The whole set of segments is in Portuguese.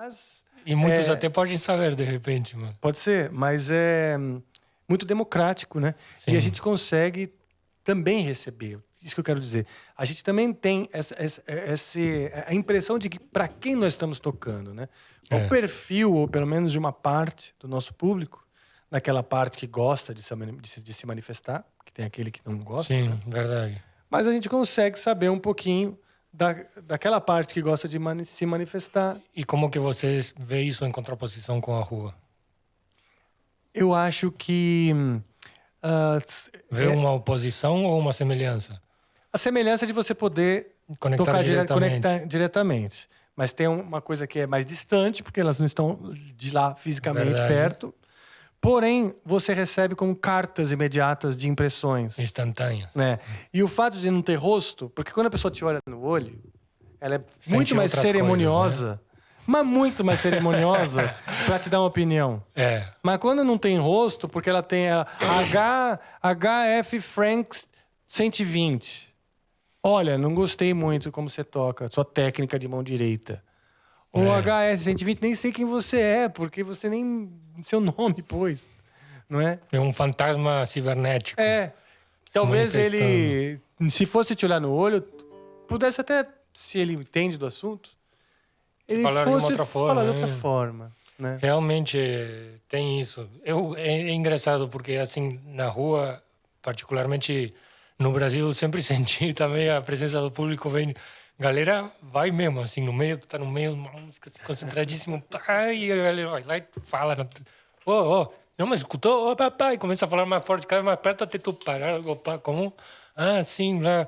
Mas... E muitos até podem saber, de repente, mano. Pode ser, mas é muito democrático, né? Sim. E a gente consegue também receber. Isso que eu quero dizer. A gente também tem a impressão de que para quem nós estamos tocando, né? O perfil, ou pelo menos de uma parte do nosso público, daquela parte que gosta de se manifestar, que tem aquele que não gosta. Sim, né? verdade. Mas a gente consegue saber um pouquinho daquela parte que gosta de se manifestar. E como que você vê isso em contraposição com a rua? Eu acho que... Vê uma oposição ou uma semelhança? A semelhança de você poder Conectar diretamente. Mas tem uma coisa que é mais distante, porque elas não estão de lá fisicamente perto. Porém, você recebe como cartas imediatas de impressões. Instantâneas. Né? E o fato de não ter rosto, porque quando a pessoa te olha no olho, ela é muito mais cerimoniosa, coisas, né? mas muito mais cerimoniosa para te dar uma opinião. Mas quando não tem rosto, porque ela tem a HF Franks 120. Olha, não gostei muito como você toca, sua técnica de mão direita. O HS 120, nem sei quem você é, porque você nem seu nome pôs, não é? É um fantasma cibernético. Talvez ele, se fosse te olhar no olho, pudesse até, se ele entende do assunto, ele falar fosse de falar de outra forma, né? Realmente tem isso. É engraçado porque assim na rua, particularmente no Brasil, eu sempre senti também a presença do público. Vem, galera, vai mesmo assim no meio, tu tá no meio, uma música assim, concentradíssimo, e a galera vai lá e fala, não me escutou, papai, começa a falar mais forte, cada vez mais perto até tu parar, opa, como? Ah, sim, lá.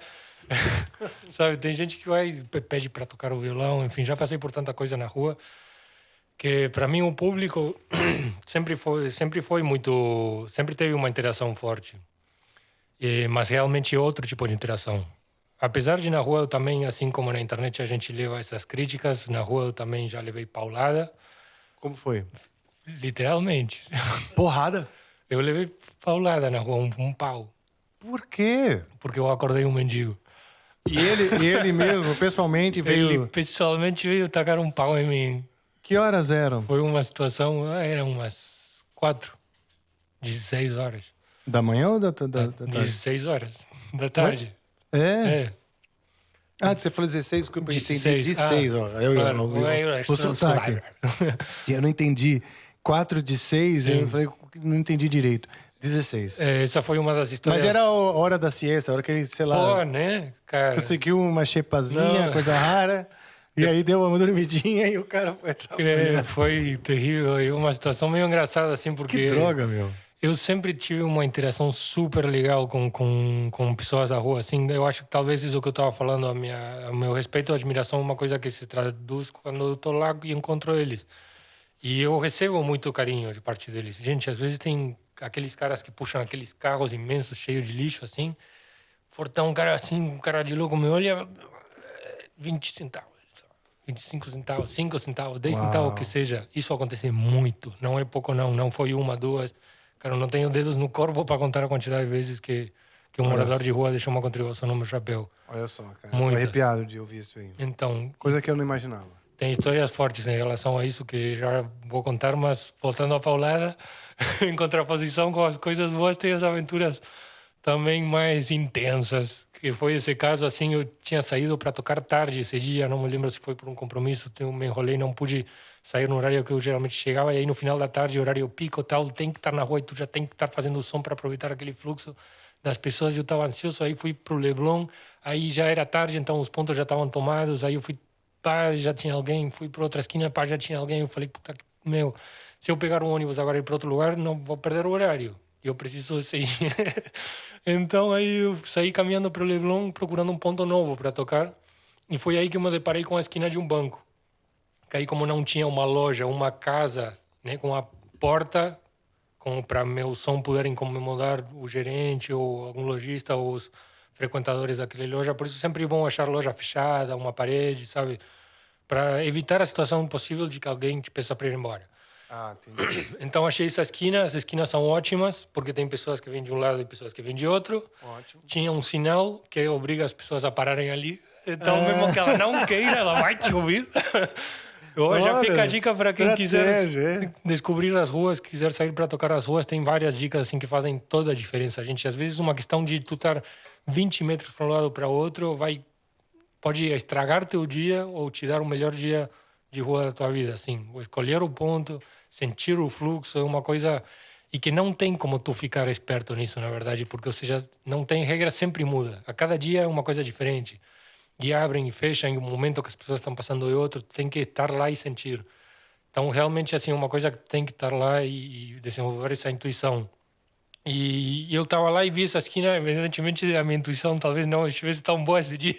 Sabe, tem gente que vai pede para tocar o violão, enfim, já passei por tanta coisa na rua que para mim o público sempre foi muito, sempre teve uma interação forte, mas realmente outro tipo de interação. Apesar de na rua eu também, assim como na internet a gente leva essas críticas, na rua eu também já levei paulada. Como foi? Literalmente. Porrada? Eu levei paulada na rua, um pau. Por quê? Porque eu acordei um mendigo. E ele mesmo, pessoalmente, veio... Ele pessoalmente veio tacar um pau em mim. Que horas eram? Foi uma situação... Eram umas 16 horas. Da manhã ou da tarde? 16 horas da tarde. Ah, você falou 16, desculpa, eu entendi 16. O sotaque. Eu não entendi. 4 de 6, eu falei, não entendi direito. 16. Essa foi uma das histórias... Mas era a hora da siesta, a hora que ele, sei lá... Pô, né, cara? Conseguiu uma xepazinha, coisa rara, e aí deu uma dormidinha e o cara foi trabalhar. Foi terrível, e uma situação meio engraçada, assim, porque... Que droga, meu. Eu sempre tive uma interação super legal com pessoas da rua, assim. Eu acho que talvez isso que eu estava falando, a meu respeito e admiração, é uma coisa que se traduz quando eu estou lá e encontro eles. E eu recebo muito carinho de parte deles. Gente, às vezes tem aqueles caras que puxam aqueles carros imensos, cheios de lixo, assim. Fortão, um cara assim, um cara de louco me olha, 20 centavos, 25 centavos, 5 centavos, 10 centavos, que seja. Isso acontece muito. Não é pouco, não. Não foi uma, duas. Cara, eu não tenho dedos no corpo para contar a quantidade de vezes que um morador de rua deixou uma contribuição no meu chapéu. Olha só, cara. Tô arrepiado de ouvir isso aí. Então... Coisa que eu não imaginava. Tem histórias fortes em relação a isso que já vou contar, mas voltando à paulada, em contraposição com as coisas boas, tem as aventuras também mais intensas. Que foi esse caso, assim, eu tinha saído para tocar tarde esse dia, não me lembro se foi por um compromisso, eu me enrolei, não pude sair no horário que eu geralmente chegava, e aí no final da tarde, horário pico tal, tem que estar na rua e tu já tem que estar fazendo o som para aproveitar aquele fluxo das pessoas, eu estava ansioso, aí fui pro Leblon, aí já era tarde, então os pontos já estavam tomados, aí eu fui, pá, já tinha alguém, fui para outra esquina, pá, já tinha alguém, eu falei, puta, meu, se eu pegar um ônibus agora e ir para outro lugar, não vou perder o horário, eu preciso sair. Então aí eu saí caminhando para o Leblon, procurando um ponto novo para tocar, e foi aí que eu me deparei com a esquina de um banco. Que aí, como não tinha uma loja, uma casa, né, com a porta, para meu som poderem incomodar o gerente ou algum lojista ou os frequentadores daquela loja, por isso sempre é bom achar loja fechada, uma parede, sabe? Para evitar a situação possível de que alguém te peça para ir embora. Ah, entendi. Então achei essa esquina, as esquinas são ótimas, porque tem pessoas que vêm de um lado e pessoas que vêm de outro. Ótimo. Tinha um sinal que obriga as pessoas a pararem ali. Então, mesmo que ela não queira, ela vai te ouvir. Já fica a dica para quem quiser descobrir as ruas, quiser sair para tocar as ruas, tem várias dicas assim que fazem toda a diferença. A gente, às vezes, uma questão de tu estar 20 metros para um lado para o outro pode estragar teu dia ou te dar o melhor dia de rua da tua vida, assim. Escolher o ponto, sentir o fluxo é uma coisa... E que não tem como tu ficar esperto nisso, na verdade, porque, ou seja, não tem regra, sempre muda. A cada dia é uma coisa diferente. E abrem e fecham, em um momento que as pessoas estão passando e outro, tu tem que estar lá e sentir. Então, realmente, assim, uma coisa que tem que estar lá e desenvolver essa intuição. E eu estava lá e vi essa esquina, evidentemente a minha intuição talvez não estivesse tão boa esse dia,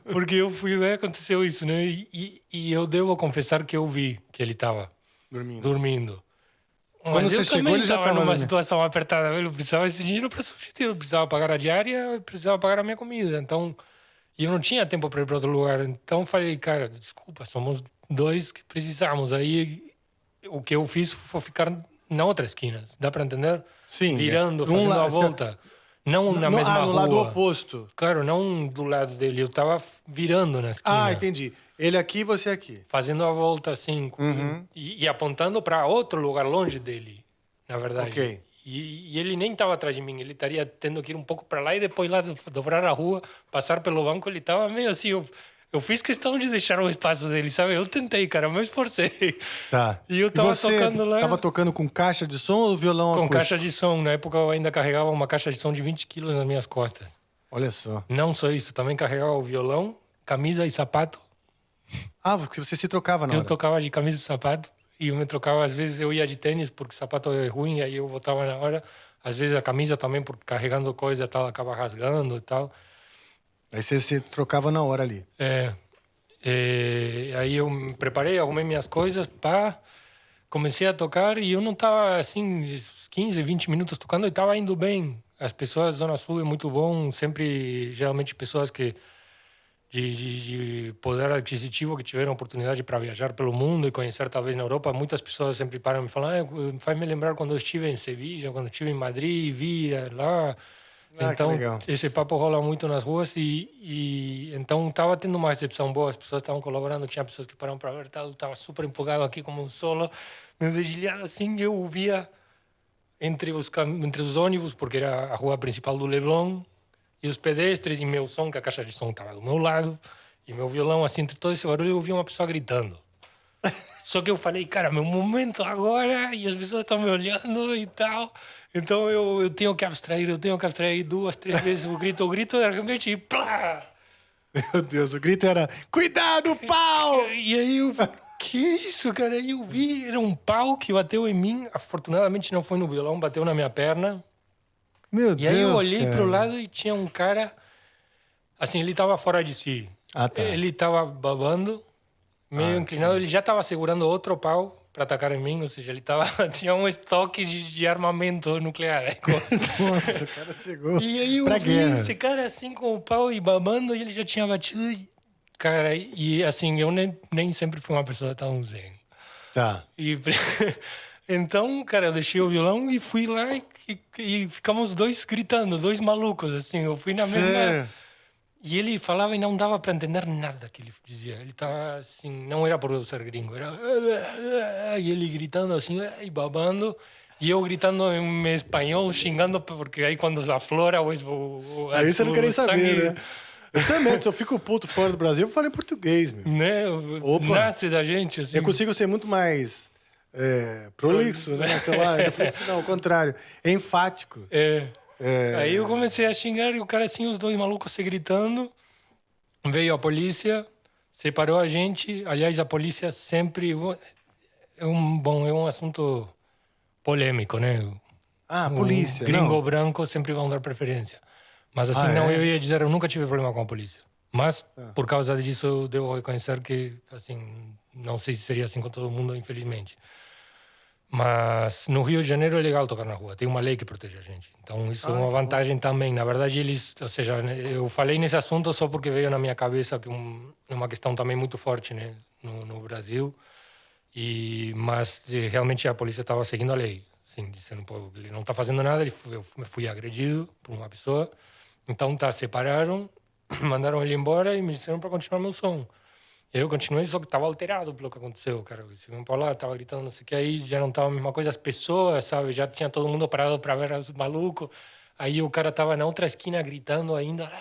porque eu fui lá e aconteceu isso, né? E eu devo confessar que eu vi que ele estava dormindo. Quando você chegou, ele já estava numa situação apertada. Eu precisava desse dinheiro para subsistir, eu precisava pagar a diária, eu precisava pagar a minha comida. Então, eu não tinha tempo para ir para outro lugar. Então, falei, cara, desculpa, somos dois que precisamos. Aí, o que eu fiz foi ficar na outra esquina. Dá para entender? Sim. Virando, fazendo a volta. Não na mesma rua. No lado oposto. Claro, não do lado dele. Eu estava virando na esquina. Ah, entendi. Ele aqui, você aqui. Fazendo a volta, assim. E apontando para outro lugar longe dele, na verdade. Ok. E ele nem estava atrás de mim. Ele estaria tendo que ir um pouco para lá e depois lá dobrar a rua, passar pelo banco. Ele estava meio assim... Eu fiz questão de deixar o espaço dele, sabe? Eu tentei, cara, eu me esforcei. Tá. E eu tava tocando lá... Tava tocando com caixa de som ou violão acústico? Com caixa de som. Na época eu ainda carregava uma caixa de som de 20 quilos nas minhas costas. Olha só. Não só isso, também carregava o violão, camisa e sapato. Ah, porque você se trocava na hora. Eu tocava de camisa e sapato. E eu me trocava, às vezes eu ia de tênis, porque o sapato é ruim, aí eu voltava na hora. Às vezes a camisa também, porque carregando coisa e tal, acaba rasgando e tal. Aí você se trocava na hora ali. Aí eu me preparei, arrumei minhas coisas, comecei a tocar e eu não estava assim, 15, 20 minutos tocando e estava indo bem. As pessoas da Zona Sul é muito bom, sempre, geralmente pessoas que de poder aquisitivo que tiveram oportunidade para viajar pelo mundo e conhecer talvez na Europa. Muitas pessoas sempre param e me falam, faz-me lembrar quando eu estive em Sevilha, quando eu estive em Madrid, via lá... Então, esse papo rola muito nas ruas e então estava tendo uma recepção boa, as pessoas estavam colaborando, tinha pessoas que pararam para ver, estava super empolgado aqui como um solo, me vigilhado assim, eu via entre os ônibus, porque era a rua principal do Leblon, e os pedestres e meu som, que a caixa de som estava do meu lado, e meu violão, assim, entre todo esse barulho, eu ouvia uma pessoa gritando. Só que eu falei, cara, meu momento agora, e as pessoas estão me olhando e tal... Então eu tenho que abstrair 2, 3 vezes o grito, de repente, plá! Meu Deus, o grito era, cuidado, pau! E aí eu, que isso, cara? Aí eu vi, era um pau que bateu em mim, afortunadamente não foi no violão, bateu na minha perna. Meu Deus, e aí eu olhei pro lado e tinha um cara, assim, ele tava fora de si. Ah, tá. Ele tava babando, meio inclinado, ele já tava segurando outro pau para atacar em mim, ou seja, ele tinha um estoque de armamento nuclear. Nossa, o cara chegou e aí eu vi esse cara assim com o pau e babando e ele já tinha batido. Cara, e assim, eu nem sempre fui uma pessoa tão zen. Tá. Então, cara, eu deixei o violão e fui lá e ficamos dois gritando, dois malucos, assim. Eu fui na mesma... E ele falava e não dava para entender nada que ele dizia. Ele estava assim, não era por eu ser gringo, era... E ele gritando assim, e babando. E eu gritando em espanhol, xingando, porque aí quando aflora o aí você não quer nem saber, né? Eu também, se eu fico puto fora do Brasil, eu falo em português, meu. Né? Nasce da gente, assim. Eu consigo ser muito mais prolixo, né? Sei lá, não, ao contrário. É enfático. Aí eu comecei a xingar e o cara assim, os dois malucos se gritando. Veio a polícia, separou a gente. Aliás, a polícia sempre... É um assunto polêmico, né? Ah, polícia. Gringo branco sempre vão dar preferência. Mas assim, eu ia dizer, eu nunca tive problema com a polícia. Mas, por causa disso, eu devo reconhecer que, assim, não sei se seria assim com todo mundo, infelizmente. Mas no Rio de Janeiro é legal tocar na rua. Tem uma lei que protege a gente. Então isso é uma vantagem também. Na verdade, ou seja, eu falei nesse assunto só porque veio na minha cabeça que é uma questão também muito forte, né, no Brasil. Mas realmente a polícia estava seguindo a lei. Assim, dizendo, pô, ele não está fazendo nada, eu fui agredido por uma pessoa. Então separaram, mandaram ele embora e me disseram para continuar meu som. Eu continuei, só que tava alterado pelo que aconteceu, cara. Eu pra lá, tava gritando, não sei o que, aí já não tava a mesma coisa, as pessoas, sabe? Já tinha todo mundo parado pra ver os malucos. Aí o cara tava na outra esquina gritando ainda,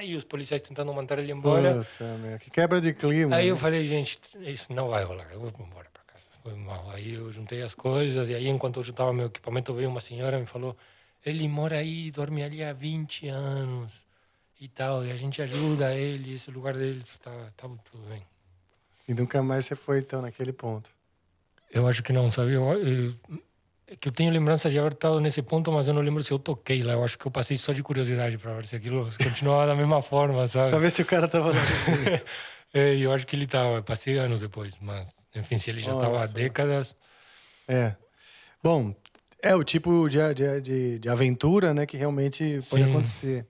e os policiais tentando mandar ele embora. Puta, meu, que quebra de clima. Aí né? eu falei, gente, isso não vai rolar, eu vou embora pra casa. Foi mal. Aí eu juntei as coisas, e aí enquanto eu juntava meu equipamento, veio uma senhora e me falou, ele mora aí, dorme ali há 20 anos e tal, e a gente ajuda ele, esse lugar dele tá tudo bem. E nunca mais você foi, então, naquele ponto. Eu acho que não, sabe? É que eu tenho lembrança de haver estado nesse ponto, mas eu não lembro se eu toquei lá. Eu acho que eu passei só de curiosidade para ver se aquilo continuava da mesma forma, sabe? Pra ver se o cara tava lá. Eu acho que ele tava. Passei anos depois, mas enfim, se ele já estava há décadas. É. Bom, é o tipo de aventura, né, que realmente pode acontecer.